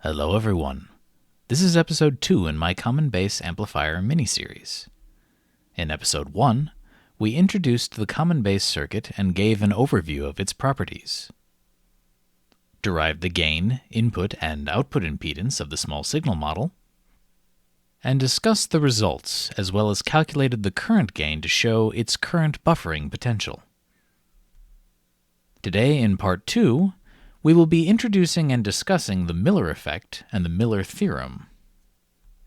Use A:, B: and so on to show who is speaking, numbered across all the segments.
A: Hello everyone. This is episode 2 in my Common Base Amplifier miniseries. In episode 1, we introduced the Common Base circuit and gave an overview of its properties, derived the gain, input, and output impedance of the small signal model, and discussed the results as well as calculated the current gain to show its current buffering potential. Today, in part 2, we will be introducing and discussing the Miller effect and the Miller theorem.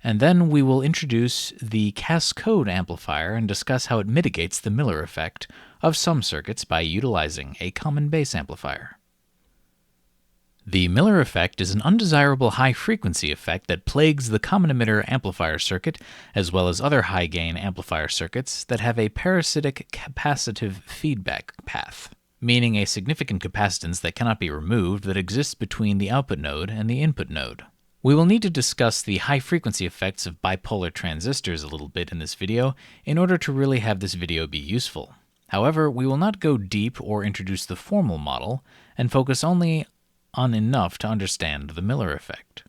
A: And then we will introduce the Cascode amplifier and discuss how it mitigates the Miller effect of some circuits by utilizing a common base amplifier. The Miller effect is an undesirable high-frequency effect that plagues the common emitter amplifier circuit as well as other high-gain amplifier circuits that have a parasitic capacitive feedback path, meaning a significant capacitance that cannot be removed that exists between the output node and the input node. We will need to discuss the high-frequency effects of bipolar transistors a little bit in this video in order to really have this video be useful. However, we will not go deep or introduce the formal model and focus only on enough to understand the Miller effect.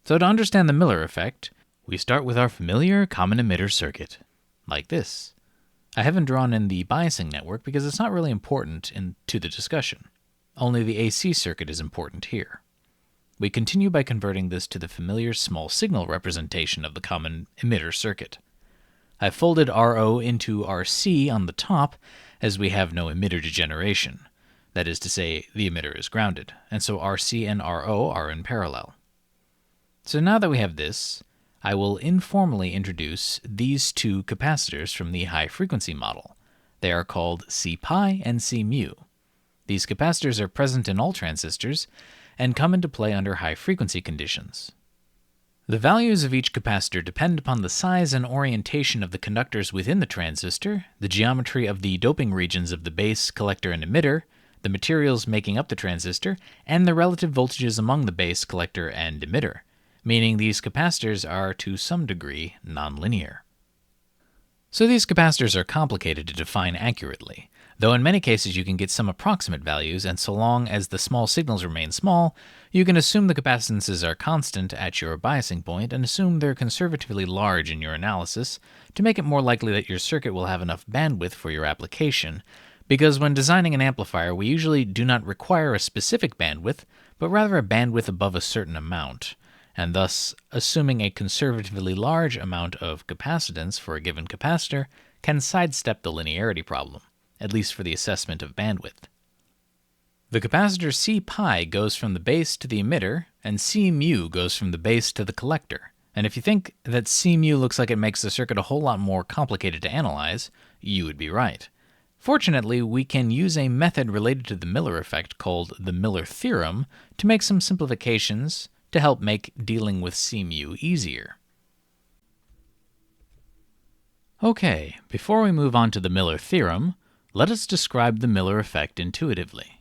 A: So to understand the Miller effect, we start with our familiar common emitter circuit, like this. I haven't drawn in the biasing network because it's not really important to the discussion. Only the AC circuit is important here. We continue by converting this to the familiar small signal representation of the common emitter circuit. I've folded RO into RC on the top as we have no emitter degeneration. That is to say, the emitter is grounded, and so RC and RO are in parallel. So now that we have this, I will informally introduce these two capacitors from the high-frequency model. They are called C-pi and C-mu. These capacitors are present in all transistors and come into play under high-frequency conditions. The values of each capacitor depend upon the size and orientation of the conductors within the transistor, the geometry of the doping regions of the base, collector, and emitter, the materials making up the transistor, and the relative voltages among the base, collector, and emitter, meaning these capacitors are to some degree nonlinear. So these capacitors are complicated to define accurately, though in many cases you can get some approximate values, and so long as the small signals remain small, you can assume the capacitances are constant at your biasing point and assume they're conservatively large in your analysis to make it more likely that your circuit will have enough bandwidth for your application, because when designing an amplifier we usually do not require a specific bandwidth, but rather a bandwidth above a certain amount, and thus assuming a conservatively large amount of capacitance for a given capacitor can sidestep the linearity problem, at least for the assessment of bandwidth. The capacitor C-pi goes from the base to the emitter, and C-mu goes from the base to the collector. And if you think that C-mu looks like it makes the circuit a whole lot more complicated to analyze, you would be right. Fortunately, we can use a method related to the Miller effect called the Miller theorem to make some simplifications to help make dealing with C-mu easier. Okay, before we move on to the Miller theorem, let us describe the Miller effect intuitively.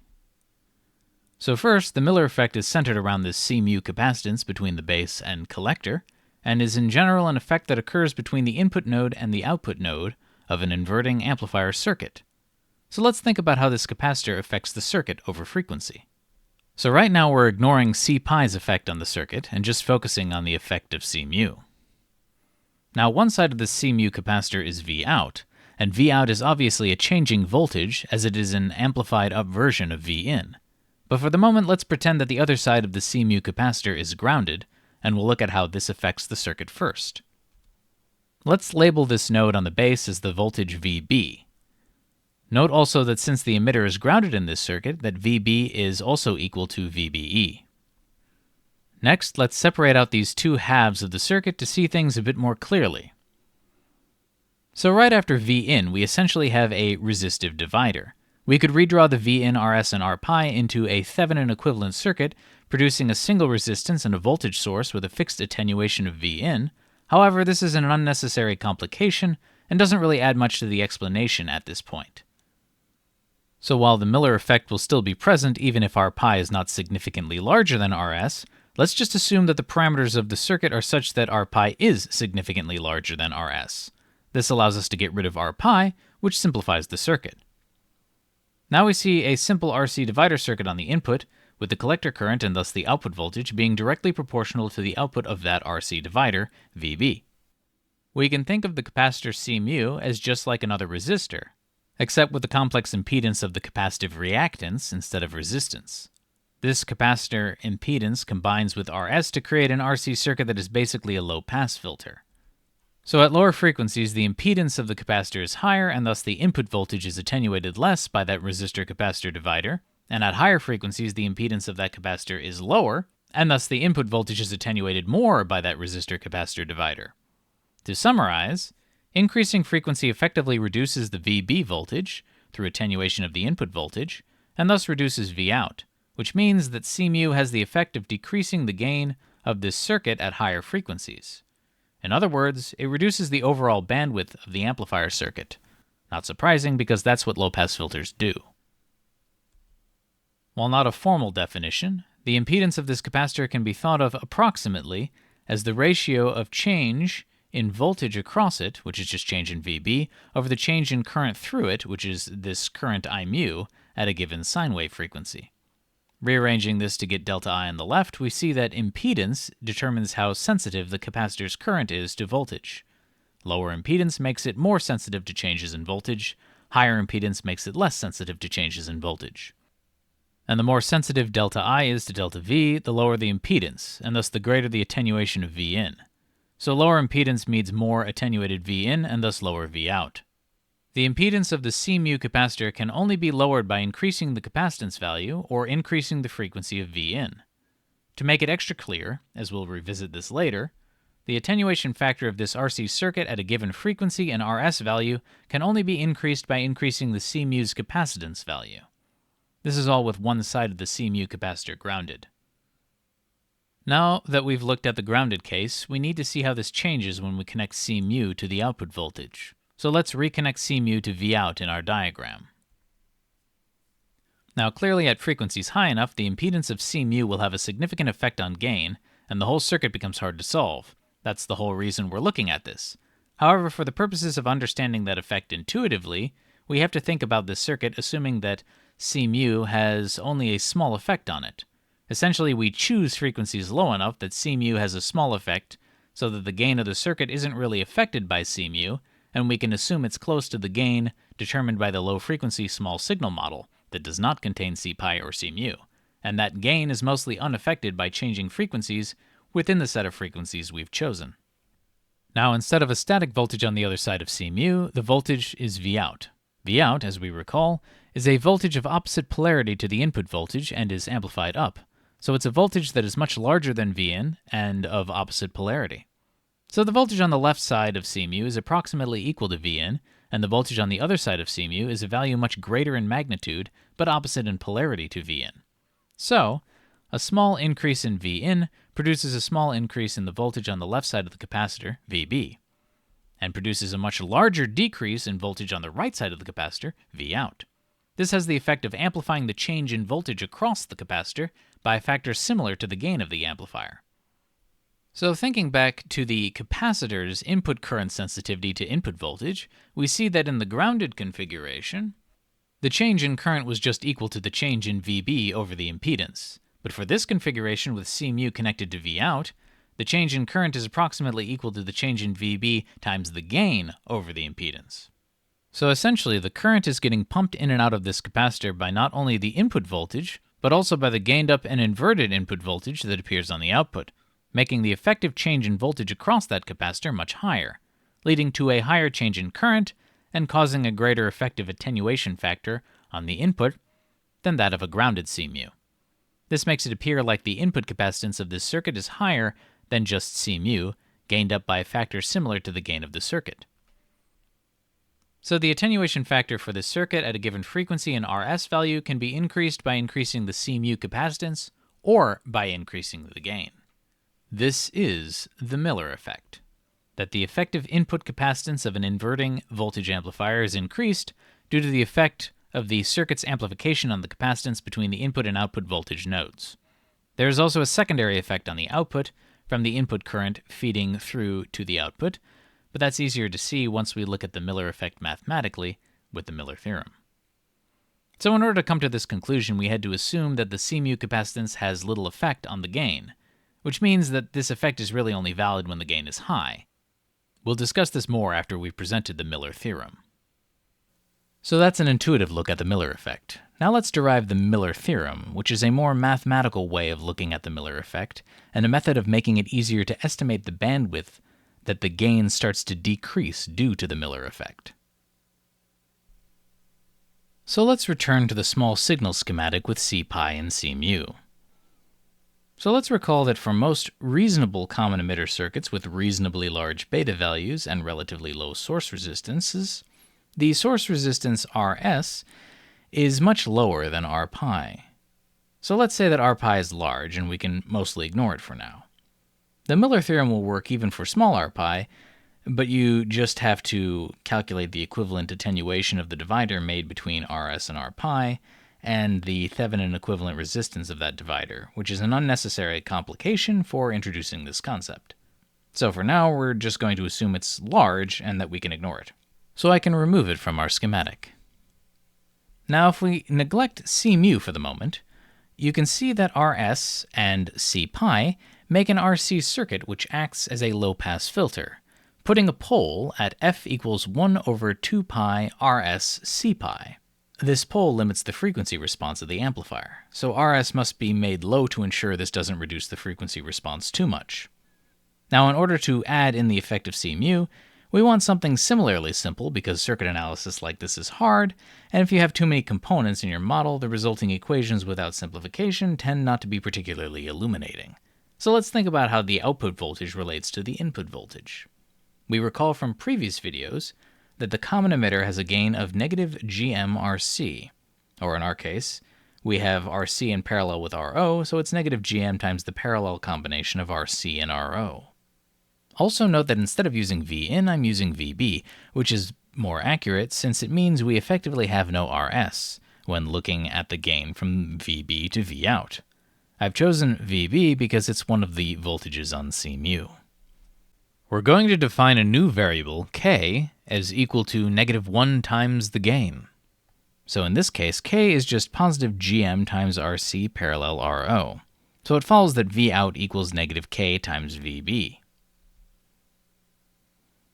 A: So first, the Miller effect is centered around this C-mu capacitance between the base and collector, and is in general an effect that occurs between the input node and the output node of an inverting amplifier circuit. So let's think about how this capacitor affects the circuit over frequency. So right now we're ignoring C-pi's effect on the circuit and just focusing on the effect of C-mu. Now one side of the C-mu capacitor is V-out, and V-out is obviously a changing voltage as it is an amplified up version of V-in. But for the moment let's pretend that the other side of the C-mu capacitor is grounded, and we'll look at how this affects the circuit first. Let's label this node on the base as the voltage VB. Note also that since the emitter is grounded in this circuit, that VB is also equal to VBE. Next, let's separate out these two halves of the circuit to see things a bit more clearly. So right after Vin, we essentially have a resistive divider. We could redraw the Vin, Rs, and Rpi into a Thevenin equivalent circuit, producing a single resistance and a voltage source with a fixed attenuation of Vin. However, this is an unnecessary complication and doesn't really add much to the explanation at this point. So while the Miller effect will still be present even if Rpi is not significantly larger than Rs, let's just assume that the parameters of the circuit are such that Rpi is significantly larger than Rs. This allows us to get rid of Rpi, which simplifies the circuit. Now we see a simple RC divider circuit on the input, with the collector current and thus the output voltage being directly proportional to the output of that RC divider, VB. We can think of the capacitor C mu as just like another resistor, except with the complex impedance of the capacitive reactance instead of resistance. This capacitor impedance combines with RS to create an RC circuit that is basically a low-pass filter. So at lower frequencies, the impedance of the capacitor is higher, and thus the input voltage is attenuated less by that resistor-capacitor divider, and at higher frequencies, the impedance of that capacitor is lower, and thus the input voltage is attenuated more by that resistor-capacitor divider. To summarize, increasing frequency effectively reduces the VB voltage through attenuation of the input voltage, and thus reduces Vout, which means that C mu has the effect of decreasing the gain of this circuit at higher frequencies. In other words, it reduces the overall bandwidth of the amplifier circuit. Not surprising, because that's what low-pass filters do. While not a formal definition, the impedance of this capacitor can be thought of approximately as the ratio of change in voltage across it, which is just change in VB, over the change in current through it, which is this current I mu, at a given sine wave frequency. Rearranging this to get delta I on the left, we see that impedance determines how sensitive the capacitor's current is to voltage. Lower impedance makes it more sensitive to changes in voltage, higher impedance makes it less sensitive to changes in voltage. And the more sensitive delta I is to delta V, the lower the impedance, and thus the greater the attenuation of V in. So lower impedance means more attenuated V in, and thus lower V out. The impedance of the C mu capacitor can only be lowered by increasing the capacitance value or increasing the frequency of V in. To make it extra clear, as we'll revisit this later, the attenuation factor of this RC circuit at a given frequency and RS value can only be increased by increasing the C mu's capacitance value. This is all with one side of the C mu capacitor grounded. Now that we've looked at the grounded case, we need to see how this changes when we connect C mu to the output voltage. So let's reconnect C mu to Vout in our diagram. Now clearly at frequencies high enough, the impedance of C mu will have a significant effect on gain, and the whole circuit becomes hard to solve. That's the whole reason we're looking at this. However, for the purposes of understanding that effect intuitively, we have to think about this circuit assuming that C mu has only a small effect on it. Essentially, we choose frequencies low enough that C mu has a small effect so that the gain of the circuit isn't really affected by C mu, and we can assume it's close to the gain determined by the low-frequency small signal model that does not contain C pi or C mu, and that gain is mostly unaffected by changing frequencies within the set of frequencies we've chosen. Now, instead of a static voltage on the other side of C mu, the voltage is Vout. Vout, as we recall, is a voltage of opposite polarity to the input voltage and is amplified up, so it's a voltage that is much larger than Vin and of opposite polarity. So the voltage on the left side of C mu is approximately equal to Vin, and the voltage on the other side of C mu is a value much greater in magnitude, but opposite in polarity to Vin. So, a small increase in Vin produces a small increase in the voltage on the left side of the capacitor, Vb, and produces a much larger decrease in voltage on the right side of the capacitor, Vout. This has the effect of amplifying the change in voltage across the capacitor by a factor similar to the gain of the amplifier. So thinking back to the capacitor's input current sensitivity to input voltage, we see that in the grounded configuration, the change in current was just equal to the change in Vb over the impedance. But for this configuration with C mu connected to Vout, the change in current is approximately equal to the change in Vb times the gain over the impedance. So essentially, the current is getting pumped in and out of this capacitor by not only the input voltage, but also by the gained up and inverted input voltage that appears on the output, making the effective change in voltage across that capacitor much higher, leading to a higher change in current and causing a greater effective attenuation factor on the input than that of a grounded C mu. This makes it appear like the input capacitance of this circuit is higher than just C mu, gained up by a factor similar to the gain of the circuit. So the attenuation factor for this circuit at a given frequency and RS value can be increased by increasing the C mu capacitance or by increasing the gain. This is the Miller effect, that the effective input capacitance of an inverting voltage amplifier is increased due to the effect of the circuit's amplification on the capacitance between the input and output voltage nodes. There is also a secondary effect on the output from the input current feeding through to the output, but that's easier to see once we look at the Miller effect mathematically with the Miller theorem. So in order to come to this conclusion, we had to assume that the C-mu capacitance has little effect on the gain, which means that this effect is really only valid when the gain is high. We'll discuss this more after we've presented the Miller theorem. So that's an intuitive look at the Miller effect. Now let's derive the Miller theorem, which is a more mathematical way of looking at the Miller effect, and a method of making it easier to estimate the bandwidth that the gain starts to decrease due to the Miller effect. So let's return to the small signal schematic with C-pi and C-mu. So let's recall that for most reasonable common emitter circuits with reasonably large beta values and relatively low source resistances, the source resistance Rs is much lower than R-pi. So let's say that R-pi is large and we can mostly ignore it for now. The Miller theorem will work even for small R-pi, but you just have to calculate the equivalent attenuation of the divider made between Rs and R-pi, and the Thevenin equivalent resistance of that divider, which is an unnecessary complication for introducing this concept. So for now, we're just going to assume it's large and that we can ignore it. So I can remove it from our schematic. Now if we neglect C-mu for the moment, you can see that Rs and C-pi make an RC circuit which acts as a low-pass filter, putting a pole at f equals 1 over 2 pi Rs C-pi. This pole limits the frequency response of the amplifier, so Rs must be made low to ensure this doesn't reduce the frequency response too much. Now in order to add in the effect of C-mu, we want something similarly simple because circuit analysis like this is hard, and if you have too many components in your model, the resulting equations without simplification tend not to be particularly illuminating. So let's think about how the output voltage relates to the input voltage. We recall from previous videos that the common emitter has a gain of negative GM-RC, or in our case, we have RC in parallel with RO, so it's negative GM times the parallel combination of RC and RO. Also note that instead of using Vin, I'm using VB, which is more accurate since it means we effectively have no RS when looking at the gain from VB to Vout. I've chosen VB because it's one of the voltages on C-mu. We're going to define a new variable, k, as equal to negative 1 times the gain. So in this case, k is just positive GM times RC parallel RO. So it follows that Vout equals negative k times VB.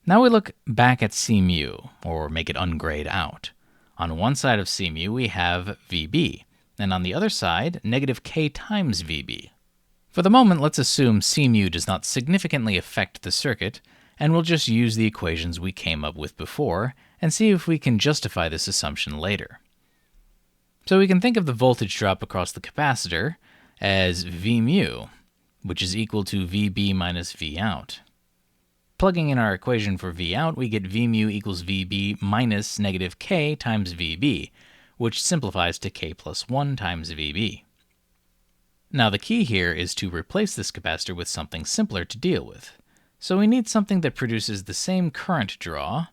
A: Now we look back at C-mu, or make it ungrayed out. On one side of C-mu we have VB, and on the other side, negative k times VB. For the moment, let's assume C-mu does not significantly affect the circuit, and we'll just use the equations we came up with before, and see if we can justify this assumption later. So we can think of the voltage drop across the capacitor as Vmu, which is equal to VB minus Vout. Plugging in our equation for Vout, we get Vmu equals VB minus negative k times VB, which simplifies to k plus 1 times VB. Now the key here is to replace this capacitor with something simpler to deal with. So we need something that produces the same current draw,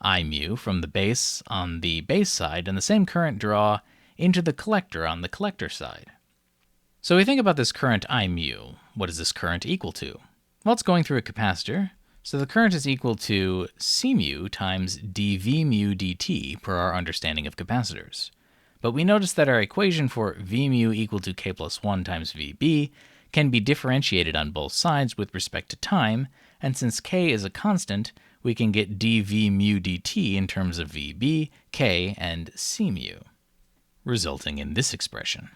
A: Imu, from the base on the base side, and the same current draw into the collector on the collector side. So we think about this current Imu. What is this current equal to? Well, it's going through a capacitor, so the current is equal to Cmu times dV mu dt per our understanding of capacitors. But we notice that our equation for Vmu equal to k plus 1 times Vb can be differentiated on both sides with respect to time, and since k is a constant, we can get dV mu dt in terms of Vb, k, and Cmu, resulting in this expression.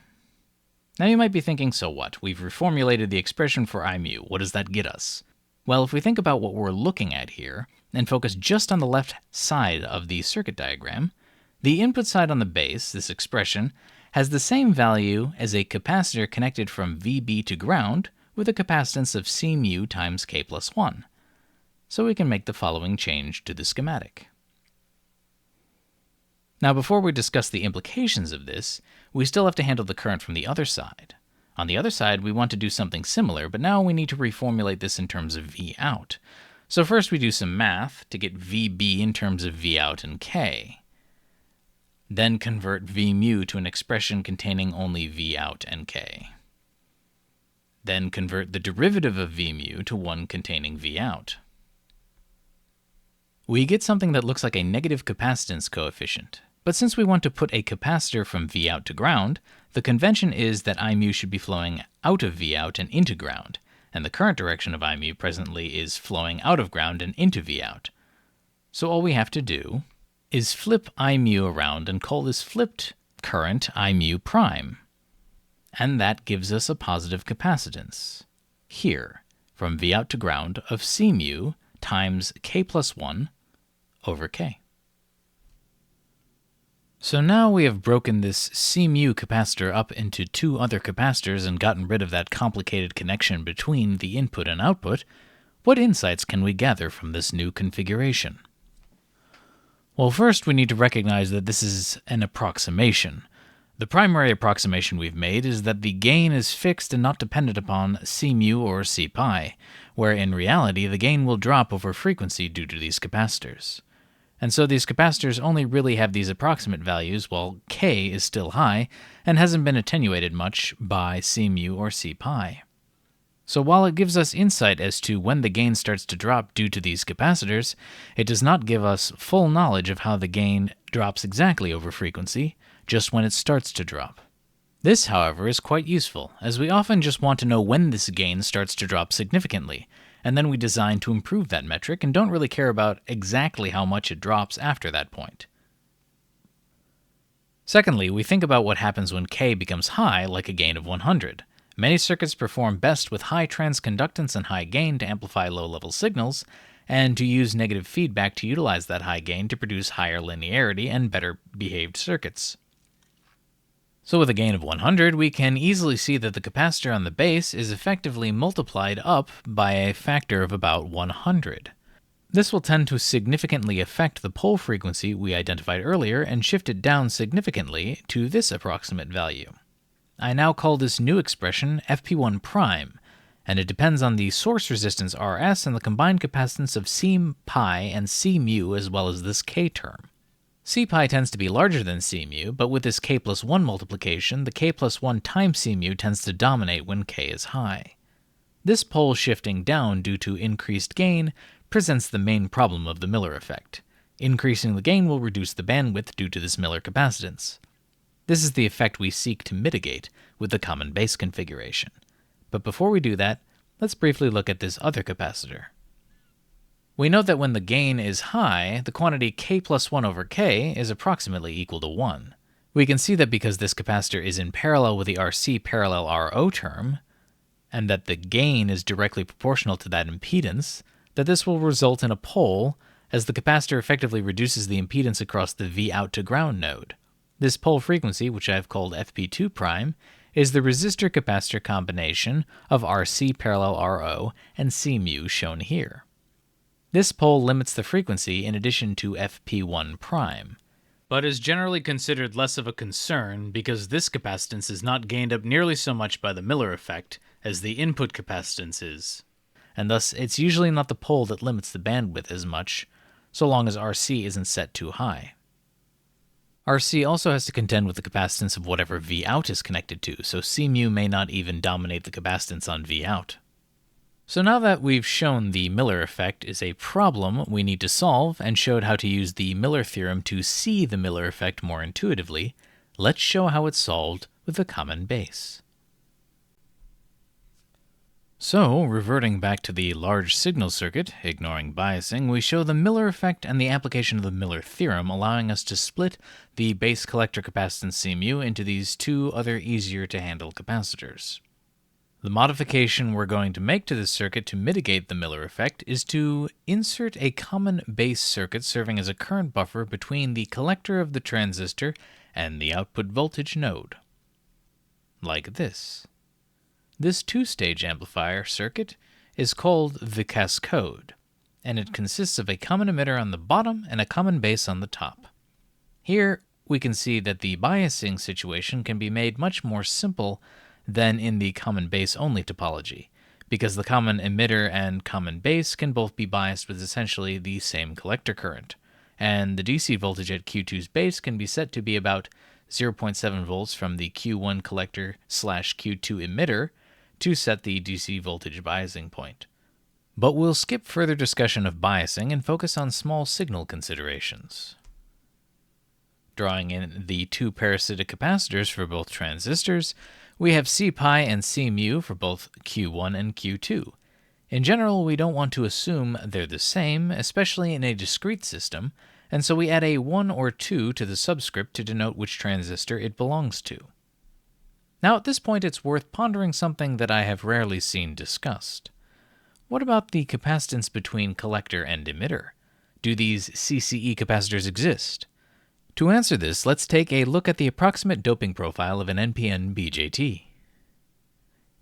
A: Now you might be thinking, so what? We've reformulated the expression for Imu. What does that get us? Well, if we think about what we're looking at here, and focus just on the left side of the circuit diagram, the input side on the base, this expression, has the same value as a capacitor connected from Vb to ground with a capacitance of Cmu times k plus 1. So we can make the following change to the schematic. Now before we discuss the implications of this, we still have to handle the current from the other side. On the other side, we want to do something similar, but now we need to reformulate this in terms of Vout. So first we do some math to get Vb in terms of Vout and k. Then convert Vmu to an expression containing only Vout and k. Then convert the derivative of Vmu to one containing Vout. We get something that looks like a negative capacitance coefficient, But since we want to put a capacitor from Vout to ground, the convention is that I mu should be flowing out of Vout and into ground, and the current direction of I mu presently is flowing out of ground and into Vout. So all we have to do is flip I mu around and call this flipped current I mu prime. And that gives us a positive capacitance, here, from Vout to ground of C mu times k plus 1 over k. So now we have broken this C mu capacitor up into two other capacitors and gotten rid of that complicated connection between the input and output. What insights can we gather from this new configuration? Well, first we need to recognize that this is an approximation. The primary approximation we've made is that the gain is fixed and not dependent upon C mu or C pi, where in reality the gain will drop over frequency due to these capacitors. And so these capacitors only really have these approximate values while K is still high and hasn't been attenuated much by C mu or C pi. So while it gives us insight as to when the gain starts to drop due to these capacitors, it does not give us full knowledge of how the gain drops exactly over frequency, just when it starts to drop. This, however, is quite useful, as we often just want to know when this gain starts to drop significantly, and then we design to improve that metric and don't really care about exactly how much it drops after that point. Secondly, we think about what happens when K becomes high, like a gain of 100. Many circuits perform best with high transconductance and high gain to amplify low-level signals, and to use negative feedback to utilize that high gain to produce higher linearity and better behaved circuits. So with a gain of 100, we can easily see that the capacitor on the base is effectively multiplied up by a factor of about 100. This will tend to significantly affect the pole frequency we identified earlier and shift it down significantly to this approximate value. I now call this new expression FP1 prime, and it depends on the source resistance Rs and the combined capacitance of C pi and C mu as well as this K term. C pi tends to be larger than C mu, but with this k plus 1 multiplication, the k plus 1 times C mu tends to dominate when k is high. This pole shifting down due to increased gain presents the main problem of the Miller effect. Increasing the gain will reduce the bandwidth due to this Miller capacitance. This is the effect we seek to mitigate with the common base configuration. But before we do that, let's briefly look at this other capacitor. We note that when the gain is high, the quantity k plus 1 over k is approximately equal to 1. We can see that because this capacitor is in parallel with the RC parallel RO term, and that the gain is directly proportional to that impedance, that this will result in a pole, as the capacitor effectively reduces the impedance across the V out to ground node. This pole frequency, which I've called FP2 prime, is the resistor-capacitor combination of RC parallel RO and C mu shown here. This pole limits the frequency in addition to FP1 prime, but is generally considered less of a concern because this capacitance is not gained up nearly so much by the Miller effect as the input capacitance is, and thus it's usually not the pole that limits the bandwidth as much, so long as RC isn't set too high. RC also has to contend with the capacitance of whatever Vout is connected to, so C mu may not even dominate the capacitance on Vout. So now that we've shown the Miller effect is a problem we need to solve and showed how to use the Miller theorem to see the Miller effect more intuitively, let's show how it's solved with a common base. So, reverting back to the large signal circuit, ignoring biasing, we show the Miller effect and the application of the Miller theorem, allowing us to split the base collector capacitance C mu into these two other easier-to-handle capacitors. The modification we're going to make to this circuit to mitigate the Miller effect is to insert a common base circuit serving as a current buffer between the collector of the transistor and the output voltage node. Like this. This two-stage amplifier circuit is called the Cascode, and it consists of a common emitter on the bottom and a common base on the top. Here we can see that the biasing situation can be made much more simple than in the common base only topology, because the common emitter and common base can both be biased with essentially the same collector current, and the DC voltage at Q2's base can be set to be about 0.7 volts from the Q1 collector / Q2 emitter to set the DC voltage biasing point. But we'll skip further discussion of biasing and focus on small signal considerations. Drawing in the two parasitic capacitors for both transistors, we have C pi and C mu for both Q1 and Q2. In general, we don't want to assume they're the same, especially in a discrete system, and so we add a 1 or 2 to the subscript to denote which transistor it belongs to. Now at this point it's worth pondering something that I have rarely seen discussed. What about the capacitance between collector and emitter? Do these CCE capacitors exist? To answer this, let's take a look at the approximate doping profile of an NPN BJT.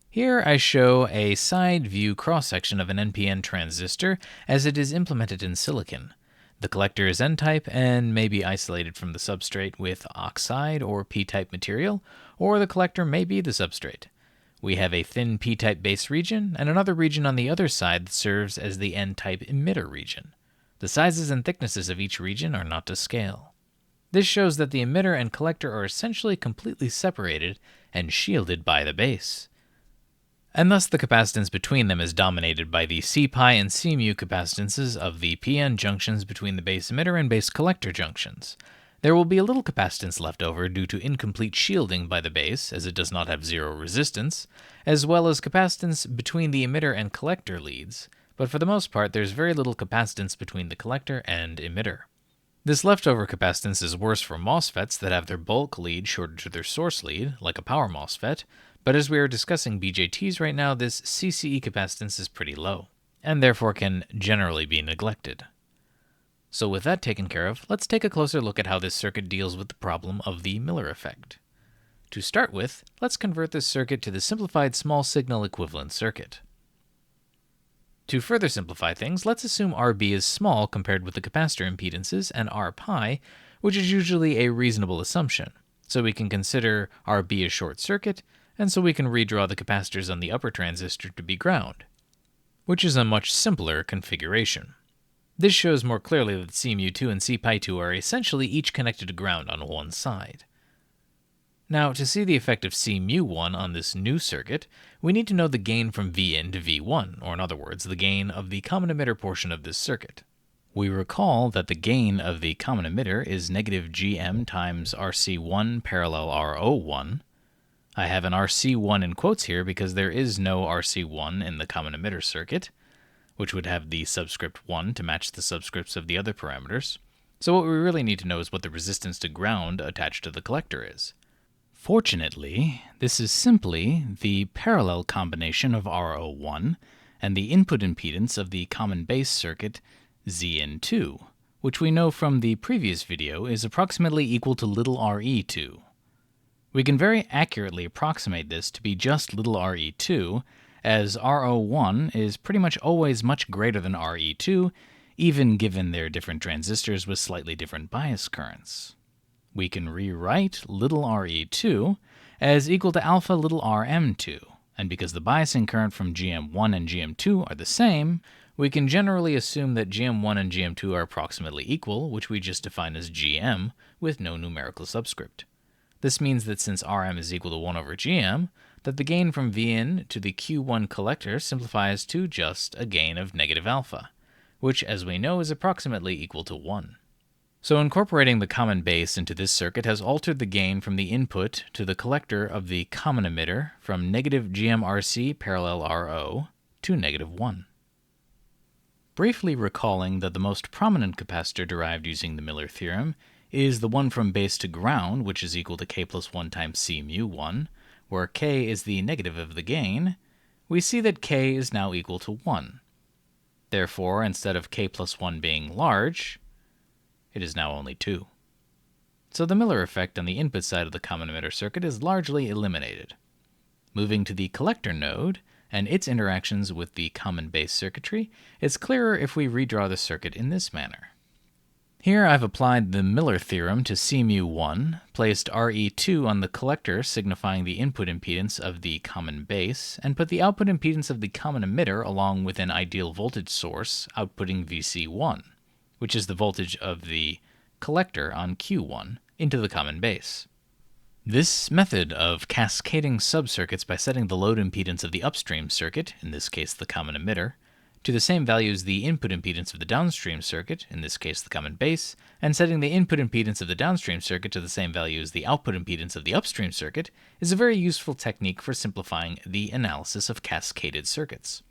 A: Here I show a side view cross-section of an NPN transistor as it is implemented in silicon. The collector is N-type and may be isolated from the substrate with oxide or P-type material, or the collector may be the substrate. We have a thin P-type base region and another region on the other side that serves as the N-type emitter region. The sizes and thicknesses of each region are not to scale. This shows that the emitter and collector are essentially completely separated and shielded by the base. And thus the capacitance between them is dominated by the C pi and C mu capacitances of the PN junctions between the base emitter and base collector junctions. There will be a little capacitance left over due to incomplete shielding by the base, as it does not have zero resistance, as well as capacitance between the emitter and collector leads, but for the most part there's very little capacitance between the collector and emitter. This leftover capacitance is worse for MOSFETs that have their bulk lead shorter to their source lead, like a power MOSFET, but as we are discussing BJTs right now, this CCE capacitance is pretty low, and therefore can generally be neglected. So with that taken care of, let's take a closer look at how this circuit deals with the problem of the Miller effect. To start with, let's convert this circuit to the simplified small signal equivalent circuit. To further simplify things, let's assume RB is small compared with the capacitor impedances and R pi, which is usually a reasonable assumption. So we can consider RB a short circuit, and so we can redraw the capacitors on the upper transistor to be ground, which is a much simpler configuration. This shows more clearly that CMU2 and CPi2 are essentially each connected to ground on one side. Now, to see the effect of CMU1 on this new circuit, we need to know the gain from Vin to V1, or in other words, the gain of the common emitter portion of this circuit. We recall that the gain of the common emitter is negative GM times RC1 parallel RO1. I have an RC1 in quotes here because there is no RC1 in the common emitter circuit, which would have the subscript 1 to match the subscripts of the other parameters. So what we really need to know is what the resistance to ground attached to the collector is. Fortunately, this is simply the parallel combination of RO1 and the input impedance of the common base circuit Zn2, which we know from the previous video is approximately equal to little re2. We can very accurately approximate this to be just little re2, as RO1 is pretty much always much greater than re2, even given their different transistors with slightly different bias currents. We can rewrite little re2 as equal to alpha little rm2, and because the biasing current from GM1 and GM2 are the same, we can generally assume that GM1 and GM2 are approximately equal, which we just define as GM, with no numerical subscript. This means that since Rm is equal to 1 over Gm, that the gain from Vin to the Q1 collector simplifies to just a gain of negative alpha, which as we know is approximately equal to 1. So incorporating the common base into this circuit has altered the gain from the input to the collector of the common emitter from negative GMRC parallel RO to negative 1. Briefly recalling that the most prominent capacitor derived using the Miller theorem is the one from base to ground, which is equal to k plus 1 times C mu 1, where k is the negative of the gain, we see that k is now equal to 1. Therefore, instead of k plus 1 being large, it is now only 2. So the Miller effect on the input side of the common emitter circuit is largely eliminated. Moving to the collector node and its interactions with the common base circuitry, it's clearer if we redraw the circuit in this manner. Here I've applied the Miller theorem to CMU1, placed RE2 on the collector signifying the input impedance of the common base, and put the output impedance of the common emitter along with an ideal voltage source outputting VC1, which is the voltage of the collector on Q1, into the common base. This method of cascading subcircuits by setting the load impedance of the upstream circuit, in this case the common emitter, to the same value as the input impedance of the downstream circuit, in this case the common base, and setting the input impedance of the downstream circuit to the same value as the output impedance of the upstream circuit is a very useful technique for simplifying the analysis of cascaded circuits.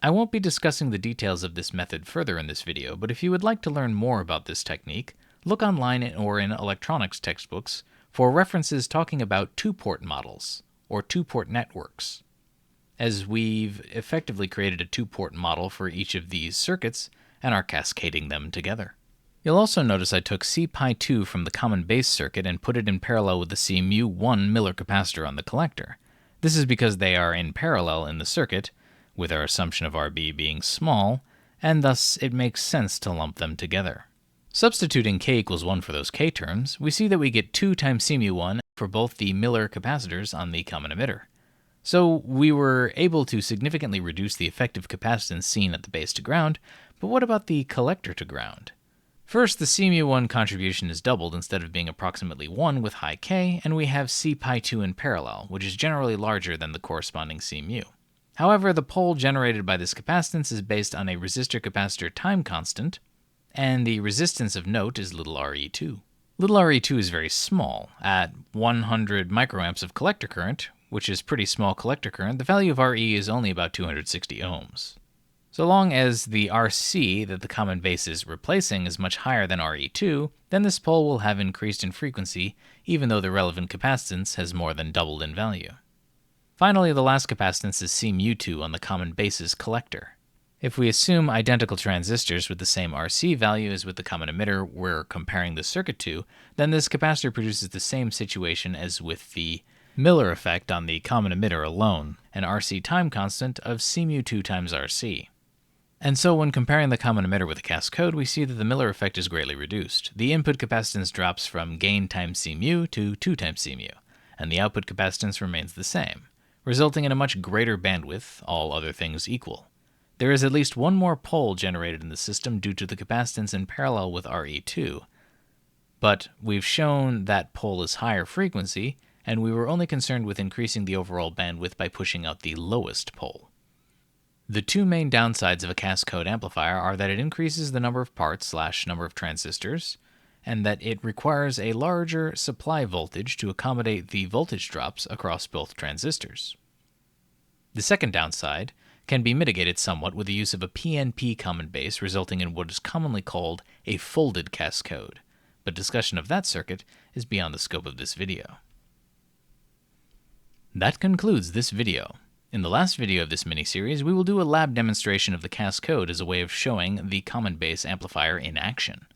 A: I won't be discussing the details of this method further in this video, but if you would like to learn more about this technique, look online or in electronics textbooks for references talking about two-port models, or two-port networks, as we've effectively created a two-port model for each of these circuits and are cascading them together. You'll also notice I took C-Pi2 from the common base circuit and put it in parallel with the C-mu1 Miller capacitor on the collector. This is because they are in parallel in the circuit, with our assumption of RB being small, and thus it makes sense to lump them together. Substituting k equals 1 for those k terms, we see that we get 2 times C-mu1 for both the Miller capacitors on the common emitter. So we were able to significantly reduce the effective capacitance seen at the base to ground, but what about the collector to ground? First, the C-mu1 contribution is doubled instead of being approximately 1 with high k, and we have C-Pi2 in parallel, which is generally larger than the corresponding C-mu. However, the pole generated by this capacitance is based on a resistor-capacitor time constant, and the resistance of note is little re2. Little re2 is very small. At 100 microamps of collector current, which is pretty small collector current, the value of Re is only about 260 ohms. So long as the RC that the common base is replacing is much higher than Re2, then this pole will have increased in frequency, even though the relevant capacitance has more than doubled in value. Finally, the last capacitance is C-mu2 on the common base's collector. If we assume identical transistors with the same RC value as with the common emitter we're comparing the circuit to, then this capacitor produces the same situation as with the Miller effect on the common emitter alone, an RC time constant of C-mu2 times RC. And so when comparing the common emitter with the cascode, we see that the Miller effect is greatly reduced. The input capacitance drops from gain times C-mu to 2 times C-mu, and the output capacitance remains the same, resulting in a much greater bandwidth, all other things equal. There is at least one more pole generated in the system due to the capacitance in parallel with Re2, but we've shown that pole is higher frequency, and we were only concerned with increasing the overall bandwidth by pushing out the lowest pole. The two main downsides of a cascode amplifier are that it increases the number of parts / number of transistors, and that it requires a larger supply voltage to accommodate the voltage drops across both transistors. The second downside can be mitigated somewhat with the use of a PNP common base, resulting in what is commonly called a folded cascode, but discussion of that circuit is beyond the scope of this video. That concludes this video. In the last video of this mini-series, we will do a lab demonstration of the cascode as a way of showing the common base amplifier in action.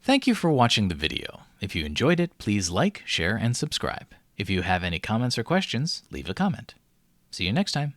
A: Thank you for watching the video. If you enjoyed it, please like, share, and subscribe. If you have any comments or questions, leave a comment. See you next time.